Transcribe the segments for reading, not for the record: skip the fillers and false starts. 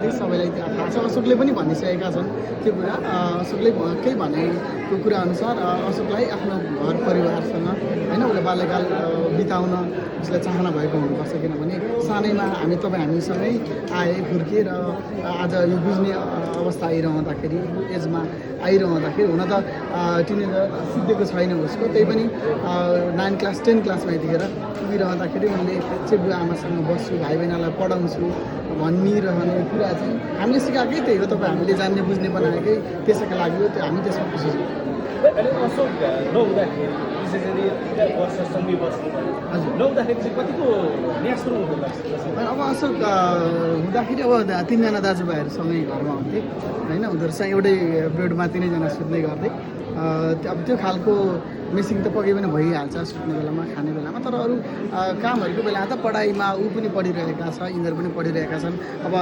सबैलाई थाहा छ। अशोकले पनि भनिसकेका छन् त्यो कुरा। अशोकले केही भनेको कुरा अनुसार अशोकलाई आफ्नो घर परिवारसँग होइन उसले बाल्यकाल बिताउन उसलाई चाहना भएको हुनुपर्छ, किनभने सानैमा हामीसँगै आए हुर्किए र आज यो बुझ्ने अवस्था आइरहँदाखेरि एजमा आइरहँदाखेरि हुन त टिनेजर सिद्धेको छैन उसको, त्यही पनि 9 क्लास 10 क्लासमा यतिखेर पुगिरहँदाखेरि उनले चाहिँ बुवा आमासँग बस्छु, भाइ बहिनीलाई पढाउँछु भनिरहने कुरा चाहिँ हामीले सिकाएकै त्यही हो। तपाईँ हामीले जान्ने बुझ्ने बनाएकै त्यसैका लागि हो, त्यो हामी त्यसमा खुसी छौँ। अशोक नहुँदाखेरि विशेष गरी वर्षसँगै बस्नु हजुर नहुँदाखेरि चाहिँ कतिको न्यास्रो हुँदो लाग्छ? अब अशोक हुँदाखेरि अब 3जना दाजुभाइहरू सँगै घरमा हुन्थे होइन, उनीहरू चाहिँ एउटै बेडमा 3जना सुत्ने गर्थे। अब त्यो खालको मिसिङ त पक्कै पनि भइहाल्छ सुत्ने बेलामा, खाने बेलामा। तर अरू कामहरूको बेला त पढाइमा ऊ पनि पढिरहेका छ, यिनीहरू पनि पढिरहेका छन्। अब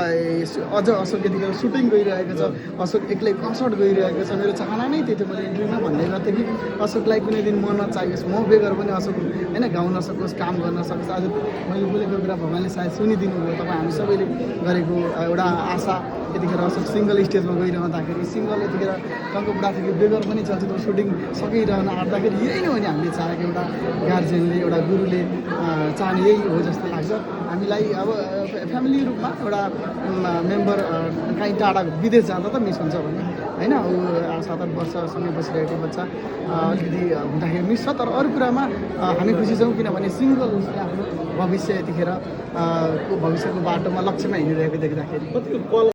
अझ अशोक यतिखेर सुटिङ गइरहेको छ, अशोक एक्लै कन्सर्ट गइरहेको छ। मेरो चाहना नै त्यही थियो, मैले इन्टरभ्यूमा भन्दै गर्थेँ कि अशोकलाई कुनै दिन मनमा चाहियोस्, म बेगर पनि अशोक होइन गाउन सकोस्, काम गर्न सकोस्। आज मैले बोलेको कुरा भगवान्ले सायद सुनिदिनु भयो, तपाईँ हामी सबैले गरेको एउटा आशा। यतिखेर अशोक सिङ्गल स्टेजमा गइरहँदाखेरि, सिङ्गल यतिखेर टङ्क बुढाथोकी बेगर पनि चलचित्र सुटिङ सकिरहन आँट्दाखेरि यही नै हो नि हामीले चाहेको। एउटा गार्जेनले एउटा गुरुले चाहने यही हो जस्तो लाग्छ हामीलाई। अब फ्यामिली रूपमा एउटा मेम्बर काहीँ टाढा विदेश जाँदा त मिस हुन्छ भने होइन, ऊ 7-8 वर्षसँगै बसिरहेको बच्चा अलिकति हुँदाखेरि मिस छ। तर अरू कुरामा हामी खुसी छौँ, किनभने सिङ्गल उसले आफ्नो भविष्य यतिखेर भविष्यको बाटोमा लक्ष्यमा हिँडिरहेको देख्दाखेरि। कतिको